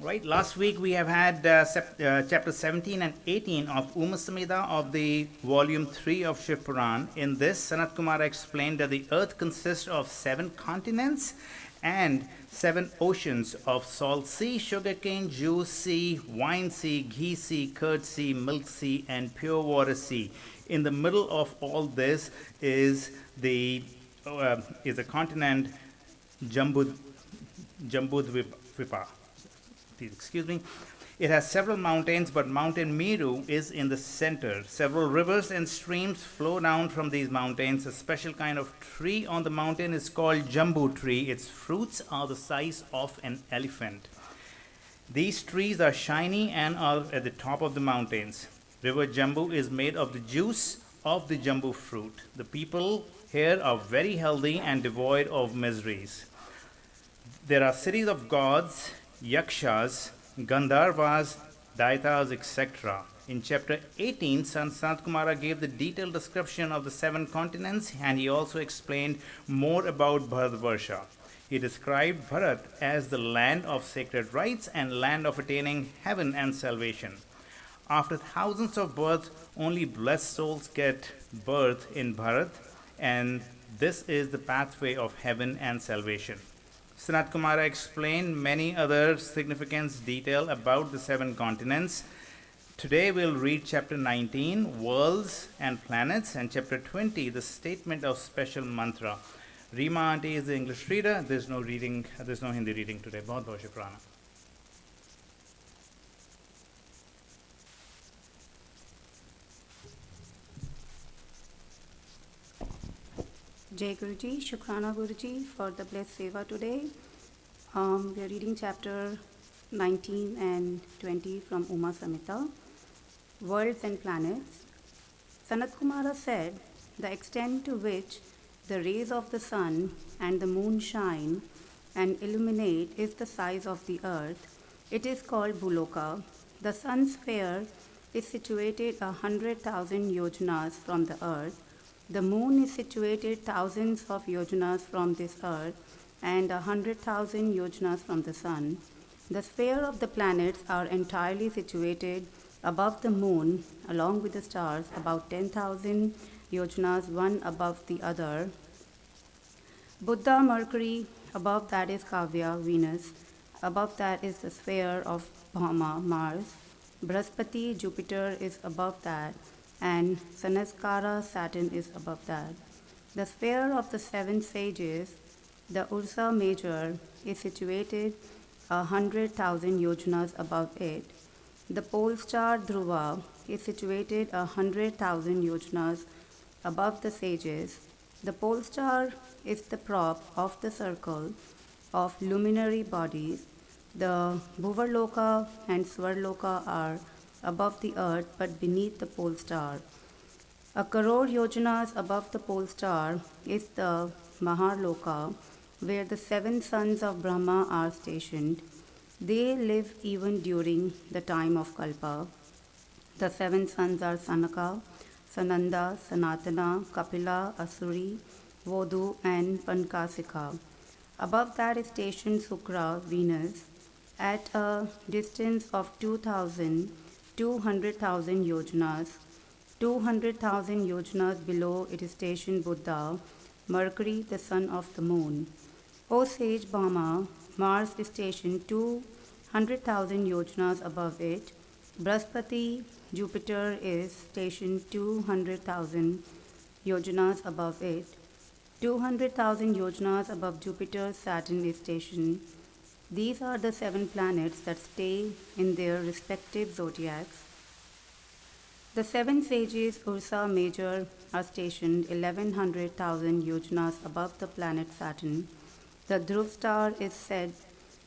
Right, last week we have had chapter 17 and 18 of Umasamhita of the volume 3 of Shivpuran. In this, Sanat Kumara explained that the earth consists of 7 continents and 7 oceans of salt sea, sugarcane, juice sea, wine sea, ghee sea, curd sea, milk sea, and pure water sea. In the middle of all this is the continent Jambud, Jambudvipa. Please excuse me. It has several mountains, but Mountain Meru is in the center. Several rivers and streams flow down from these mountains. A special kind of tree on the mountain is called Jambu tree. Its fruits are the size of an elephant. These trees are shiny and are at the top of the mountains. River Jambu is made of the juice of the Jambu fruit. The people here are very healthy and devoid of miseries. There are cities of gods, yakshas, gandharvas, daitas, etc. In chapter 18, Sanat Kumara gave the detailed description of the 7 continents, and he also explained more about Bharatvarsha. He described Bharat as the land of sacred rites and land of attaining heaven and salvation. After thousands of births, only blessed souls get birth in Bharat, and this is the pathway of heaven and salvation. Sanat Kumara explained many other significant detail about the 7 continents. Today we'll read chapter 19, worlds and planets, and chapter 20, the statement of special mantra. Rima auntie is the English reader. There's no Hindi reading today. Bahut bahut shukrana. Jai Guruji, Shukrana Guruji for the blessed seva today. We are reading chapter 19 and 20 from Umasamhita, Worlds and Planets. Sanat Kumara said, the extent to which the rays of the sun and the moon shine and illuminate is the size of the earth. It is called Buloka. The sun's sphere is situated 100,000 yojanas from the earth. The moon is situated thousands of yojanas from this earth and 100,000 yojanas from the sun. The sphere of the planets are entirely situated above the moon, along with the stars, about 10,000 yojanas one above the other. Buddha, Mercury, above that is Kavya, Venus, above that is the sphere of Bhama, Mars. Brahaspati, Jupiter is above that, and Sanaskara, Saturn is above that. The sphere of the 7 sages, the Ursa Major, is situated 100,000 yojanas above it. The pole star Dhruva is situated 100,000 yojanas above the sages. The pole star is the prop of the circle of luminary bodies. The Bhuvarloka and Svarloka are above the earth but beneath the pole star. A crore yojanas above the pole star is the Maharloka, where the 7 sons of Brahma are stationed. They live even during the time of Kalpa. The 7 sons are Sanaka, Sananda, Sanatana, Kapila, Asuri, Vodhu, and Pankasika. Above that is stationed Sukra, Venus, at a distance of 200,000 yojanas. 200,000 yojanas below it is stationed Buddha, Mercury, the son of the moon. O sage Bhama, Mars is stationed 200,000 yojanas above it. Brahaspati, Jupiter, is stationed 200,000 yojanas above it. 200,000 yojanas above Jupiter, Saturn is stationed. These are the 7 planets that stay in their respective zodiacs. The 7 sages Ursa Major are stationed 1100,000 yojanas above the planet Saturn. The Dhruv star is said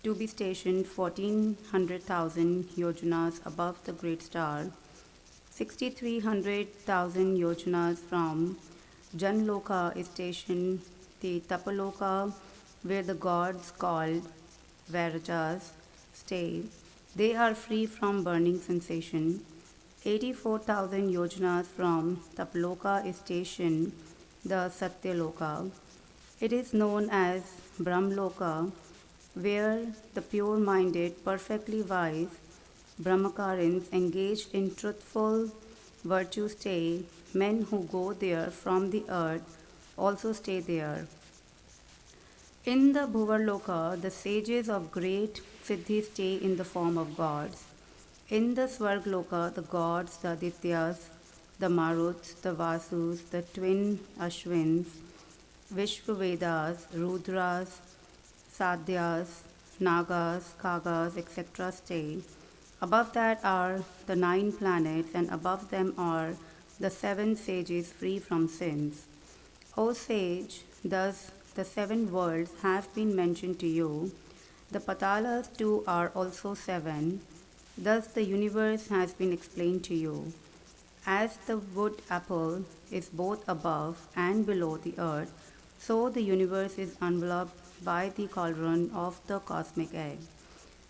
to be stationed 1400,000 yojanas above the great star. 6300,000 yojanas from Janloka is stationed the Tapaloka, where the gods called Vairajas stay. They are free from burning sensation. 84,000 yojanas from Tapaloka is stationed the Satyaloka. It is known as Brahmloka. where the pure-minded, perfectly wise Brahmacarins engaged in truthful virtue stay, men who go there from the earth also stay there. In the Bhuvarloka, the sages of great siddhi stay in the form of gods. In the Svargloka, the gods, the Adityas, the Maruts, the Vasus, the twin Ashwins, Vishvavedas, Rudras, Sadhyas, Nagas, Kagas, etc. stay. Above that are the 9 planets, and above them are the 7 sages free from sins. O sage, thus the 7 worlds have been mentioned to you. The Patalas too are also 7. Thus the universe has been explained to you. As the wood apple is both above and below the earth, so the universe is enveloped by the cauldron of the cosmic egg.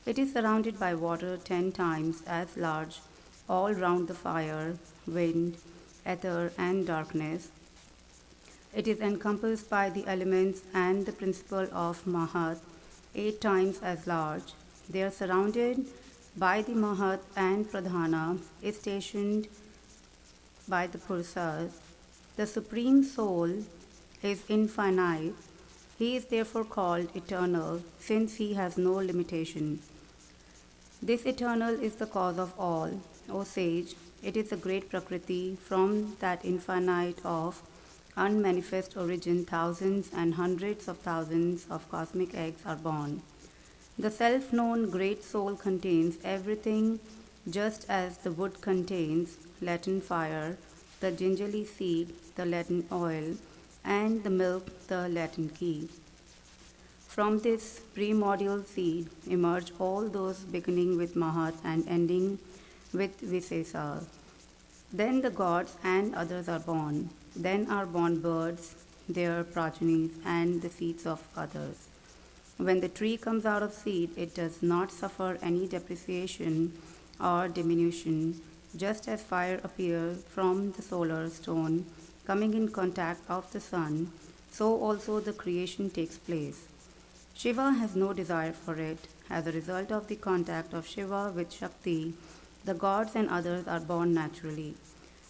It is surrounded by water 10 times as large all round the fire, wind, ether, and darkness. It is encompassed by the elements and the principle of Mahat, 8 times as large. They are surrounded by the Mahat, and Pradhana is stationed by the Purushas. The Supreme Soul is infinite. He is therefore called eternal, since he has no limitation. This eternal is the cause of all. O sage, it is the great Prakriti. From that infinite of unmanifest origin, thousands and hundreds of thousands of cosmic eggs are born. The self known great soul contains everything, just as the wood contains latent fire, the gingerly seed, the latent oil, and the milk, the latent ghee. From this primordial seed emerge all those beginning with Mahat and ending with Visesa. Then the gods and others are born. Then are born birds, their progenies, and the seeds of others. When the tree comes out of seed, it does not suffer any depreciation or diminution, just as fire appears from the solar stone coming in contact of the sun, so also the creation takes place. Shiva has no desire for it. As a result of the contact of Shiva with Shakti, the gods and others are born naturally.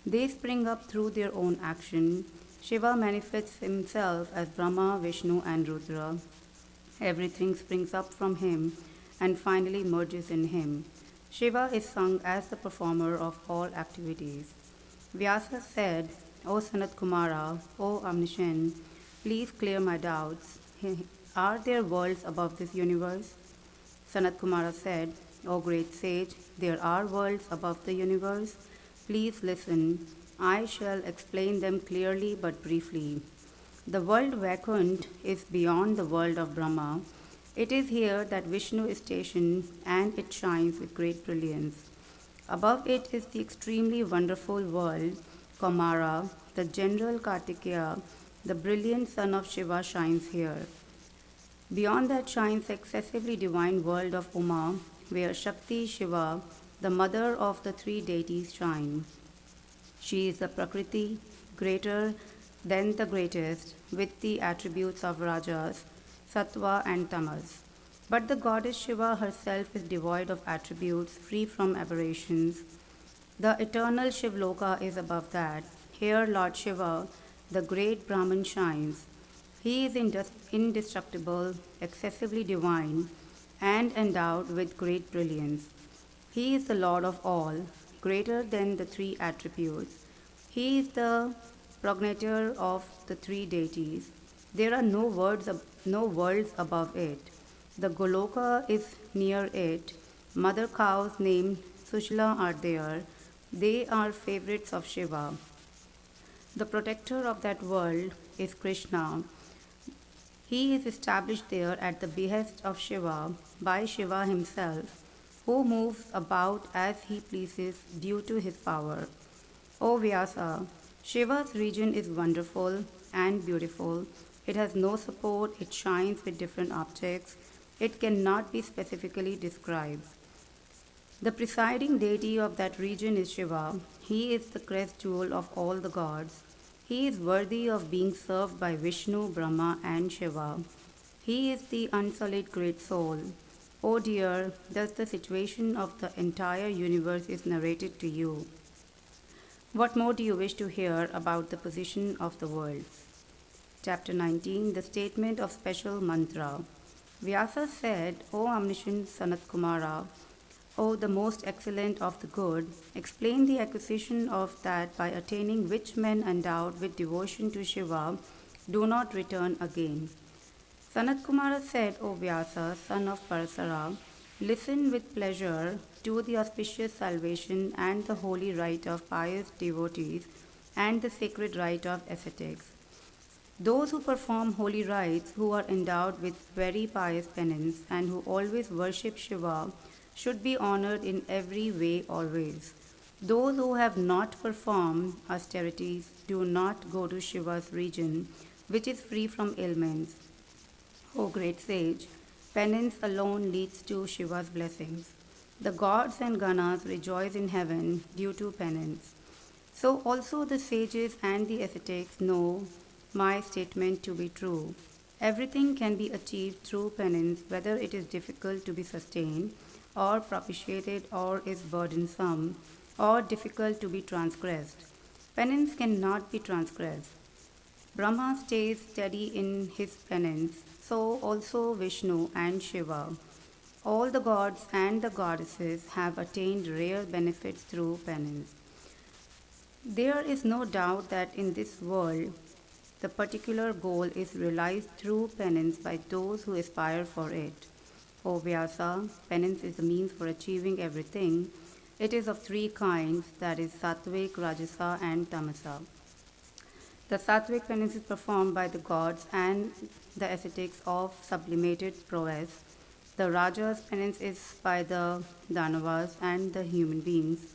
They spring up through their own action. Shiva manifests himself as Brahma, Vishnu, and Rudra. Everything springs up from him and finally merges in him. Shiva is sung as the performer of all activities. Vyasa said, O Sanat Kumara, O omniscient, please clear my doubts. Are there worlds above this universe? Sanat Kumara said, O great sage, there are worlds above the universe. Please listen. I shall explain them clearly but briefly. The world Vaikunt is beyond the world of Brahma. It is here that Vishnu is stationed, and it shines with great brilliance. Above it is the extremely wonderful world, Kamara, the general Kartikeya, the brilliant son of Shiva shines here. Beyond that shines the excessively divine world of Uma, where Shakti Shiva, the mother of the 3 deities, shine. She is the Prakriti, greater than the greatest, with the attributes of Rajas, Sattva, and Tamas. But the goddess Shiva herself is devoid of attributes, free from aberrations. The eternal Shivloka is above that. Here Lord Shiva, the great Brahman, shines. He is indestructible, excessively divine, and endowed with great brilliance. He is the Lord of all, greater than the 3 attributes. He is the progenitor of the 3 deities. There are no worlds above it. The Goloka is near it. Mother cows named Sushila are there. They are favorites of Shiva. The protector of that world is Krishna. He is established there at the behest of Shiva by Shiva himself, who moves about as he pleases due to his power. O Vyasa, Shiva's region is wonderful and beautiful. It has no support, it shines with different objects, it cannot be specifically described. The presiding deity of that region is Shiva. He is the crest jewel of all the gods. He is worthy of being served by Vishnu, Brahma, and Shiva. He is the unsullied great soul. Oh dear, thus the situation of the entire universe is narrated to you. What more do you wish to hear about the position of the world? Chapter 19, the statement of special mantra. Vyasa said, O omniscient Sanat Kumara, O the most excellent of the good, explain the acquisition of that by attaining which men endowed with devotion to Shiva do not return again. Sanat Kumara said, O Vyasa, son of Parasara, listen with pleasure to the auspicious salvation and the holy rite of pious devotees and the sacred rite of ascetics. Those who perform holy rites, who are endowed with very pious penance, and who always worship Shiva, should be honored in every way always. Those who have not performed austerities do not go to Shiva's region, which is free from ailments. O great sage, penance alone leads to Shiva's blessings. The gods and ganas rejoice in heaven due to penance. So also the sages and the ascetics know my statement to be true. Everything can be achieved through penance, whether it is difficult to be sustained, or propitiated, or is burdensome, or difficult to be transgressed. Penance cannot be transgressed. Brahma stays steady in his penance, so also Vishnu and Shiva. All the gods and the goddesses have attained rare benefits through penance. There is no doubt that in this world, the particular goal is realized through penance by those who aspire for it. O Vyasa, penance is the means for achieving everything. It is of three kinds, that is, Sattvic, Rajasa, and Tamasa. The Sattvic penance is performed by the gods and the ascetics of sublimated prowess. The Rajas penance is by the Danavas and the human beings.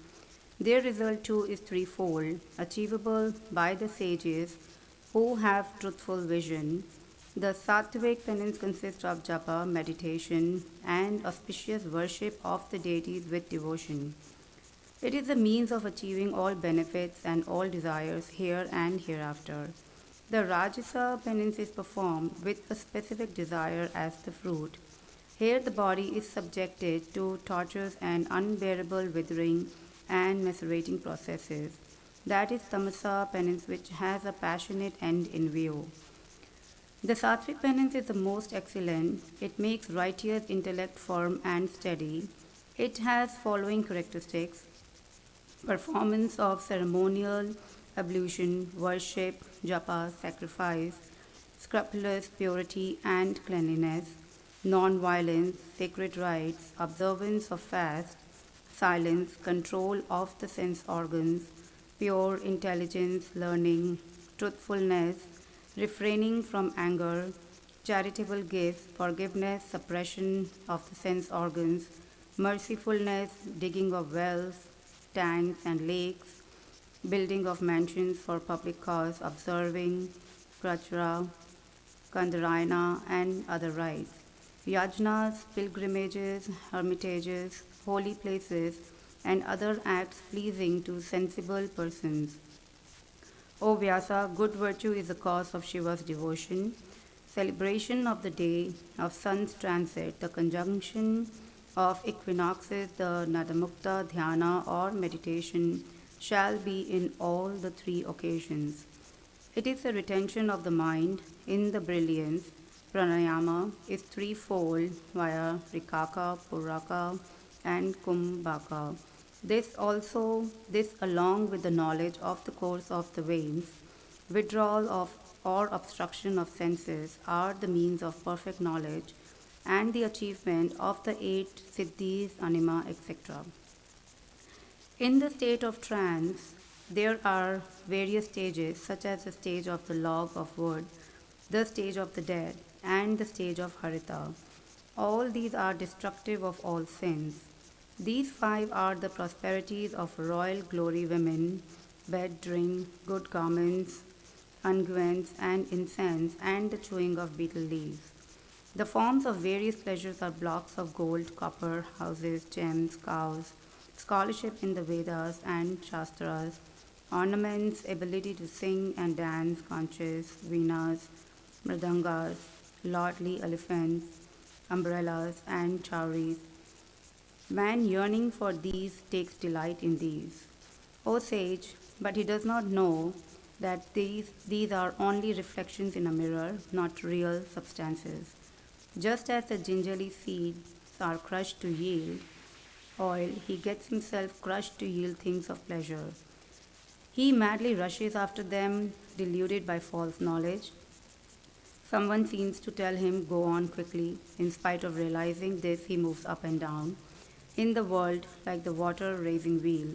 Their result too is threefold, achievable by the sages who have truthful vision. The Sattvic penance consists of japa, meditation, and auspicious worship of the deities with devotion. It is the means of achieving all benefits and all desires here and hereafter. The Rajasa penance is performed with a specific desire as the fruit. Here the body is subjected to tortures and unbearable withering and macerating processes. That is Tamasa penance, which has a passionate end in view. The Sattvic penance is the most excellent. It makes righteous intellect firm and steady. It has following characteristics: performance of ceremonial ablution, worship, japa, sacrifice, scrupulous purity and cleanliness, non-violence, sacred rites, observance of fast, silence, control of the sense organs, pure intelligence, learning, truthfulness, refraining from anger, charitable gifts, forgiveness, suppression of the sense organs, mercifulness, digging of wells, tanks and lakes, building of mansions for public cause, observing prachara, kandarayana, and other rites, yajnas, pilgrimages, hermitages, holy places, and other acts pleasing to sensible persons. O Vyasa, good virtue is the cause of Shiva's devotion. Celebration of the day of sun's transit, the conjunction of equinoxes, the Nadamukta, Dhyana, or meditation shall be in all the three occasions. It is the retention of the mind in the brilliance. Pranayama is threefold via Rikaka, Puraka, and Kumbhaka. This along with the knowledge of the course of the veins, withdrawal of or obstruction of senses are the means of perfect knowledge and the achievement of the eight siddhis, anima, etc. In the state of trance, there are various stages, such as the stage of the log of wood, the stage of the dead, and the stage of harita. All these are destructive of all sins. These five are the prosperities of royal glory women: bed, drink, good garments, unguents, and incense, and the chewing of betel leaves. The forms of various pleasures are blocks of gold, copper, houses, gems, cows, scholarship in the Vedas and Shastras, ornaments, ability to sing and dance, conches, veenas, mridangas, lordly elephants, umbrellas, and chowries. Man yearning for these takes delight in these. O sage, but he does not know that these are only reflections in a mirror, not real substances. Just as the gingerly seeds are crushed to yield oil, he gets himself crushed to yield things of pleasure. He madly rushes after them, deluded by false knowledge. Someone seems to tell him, go on quickly. In spite of realizing this, he moves up and down in the world like the water raising wheel.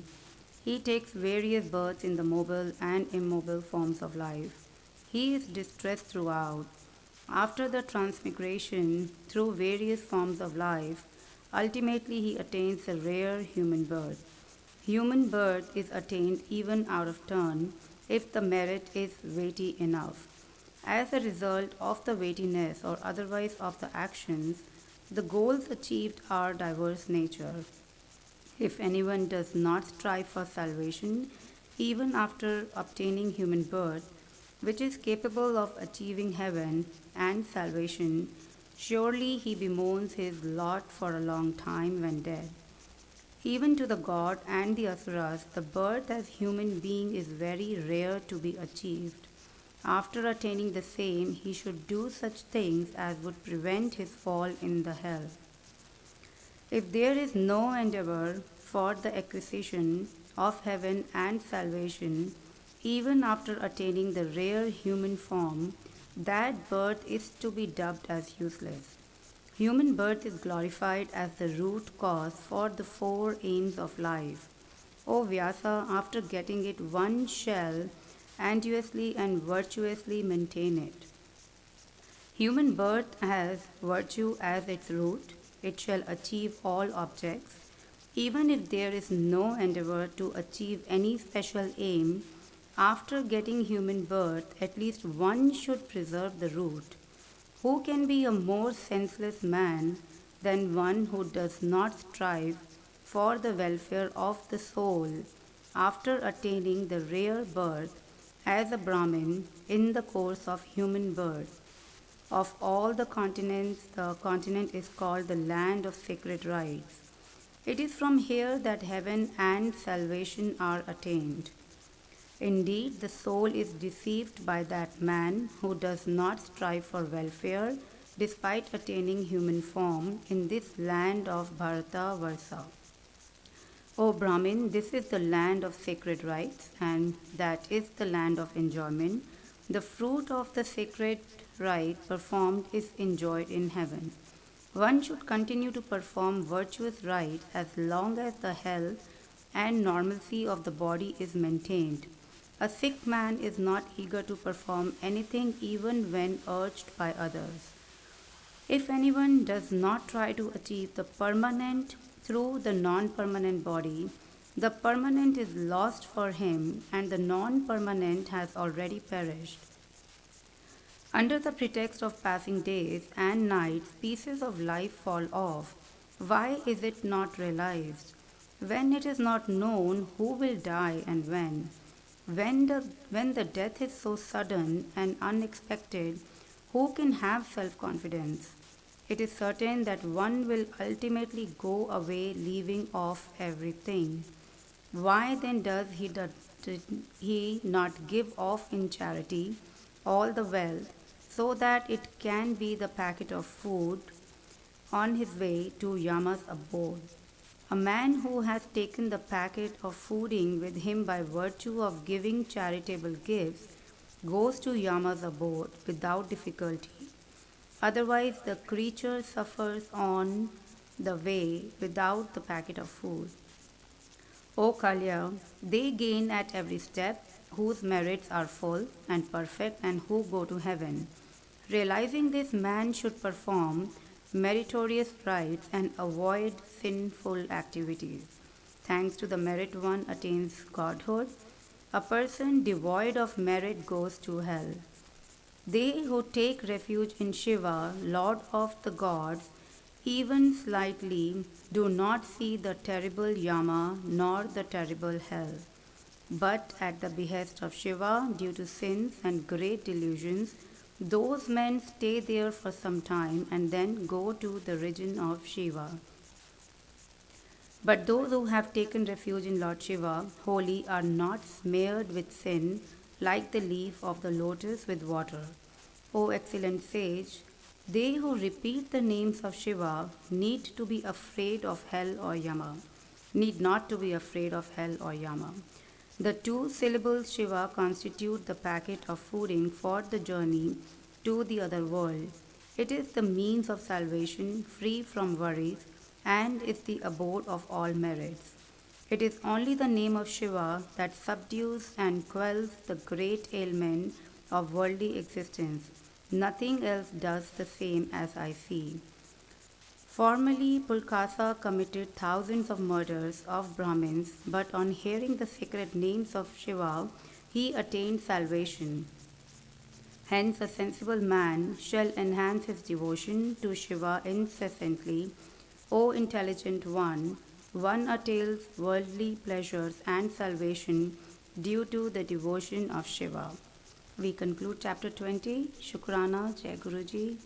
He takes various births in the mobile and immobile forms of life. He is distressed throughout. After the transmigration through various forms of life, ultimately he attains the rare human birth. Human birth is attained even out of turn if the merit is weighty enough. As a result of the weightiness or otherwise of the actions, the goals achieved are diverse nature. If anyone does not strive for salvation, even after obtaining human birth, which is capable of achieving heaven and salvation, surely he bemoans his lot for a long time when dead. Even to the god and the asuras, the birth as human being is very rare to be achieved. After attaining the same, he should do such things as would prevent his fall in the hell. If there is no endeavor for the acquisition of heaven and salvation, even after attaining the rare human form, that birth is to be dubbed as useless. Human birth is glorified as the root cause for the four aims of life. O Vyasa, after getting it, one shall arduously and virtuously maintain it. Human birth has virtue as its root. It shall achieve all objects. Even if there is no endeavor to achieve any special aim, after getting human birth, at least one should preserve the root. Who can be a more senseless man than one who does not strive for the welfare of the soul after attaining the rare birth as a Brahmin in the course of human birth? Of all the continents, the continent is called the land of sacred rites. It is from here that heaven and salvation are attained. Indeed, the soul is deceived by that man who does not strive for welfare despite attaining human form in this land of Bharata Varsa. O Brahmin, this is the land of sacred rites, and that is the land of enjoyment. The fruit of the sacred rite performed is enjoyed in heaven. One should continue to perform virtuous rites as long as the health and normalcy of the body is maintained. A sick man is not eager to perform anything even when urged by others. If anyone does not try to achieve the permanent through the non permanent body, the permanent is lost for him and the non permanent has already perished. Under the pretext of passing days and nights, pieces of life fall off. Why is it not realized? When it is not known who will die and when. When the death is so sudden and unexpected, who can have self confidence? It is certain that one will ultimately go away leaving off everything. Why then does he not give off in charity all the wealth so that it can be the packet of food on his way to Yama's abode? A man who has taken the packet of fooding with him by virtue of giving charitable gifts goes to Yama's abode without difficulty. Otherwise, the creature suffers on the way without the packet of food. O Kalya, they gain at every step whose merits are full and perfect and who go to heaven. Realizing this, man should perform meritorious rites and avoid sinful activities. Thanks to the merit, one attains godhood. A person devoid of merit goes to hell. They who take refuge in Shiva, Lord of the gods, even slightly do not see the terrible Yama nor the terrible hell. But at the behest of Shiva, due to sins and great delusions, Those men stay there for some time and then go to the region of Shiva. But those who have taken refuge in Lord Shiva, holy, are not smeared with sin like the leaf of the lotus with water. O excellent sage, they who repeat the names of Shiva need to be afraid of hell or Yama. Need not to be afraid of hell or Yama. The two syllables Shiva constitute the packet of fooding for the journey to the other world. It is the means of salvation, free from worries, and is the abode of all merits. It is only the name of Shiva that subdues and quells the great ailment of worldly existence. Nothing else does the same as I see. Formerly, Pulkasa committed thousands of murders of Brahmins, but on hearing the sacred names of Shiva, he attained salvation. Hence, a sensible man shall enhance his devotion to Shiva incessantly. O intelligent one attains worldly pleasures and salvation due to the devotion of Shiva. We conclude chapter 20. Shukrana, Jai Guruji.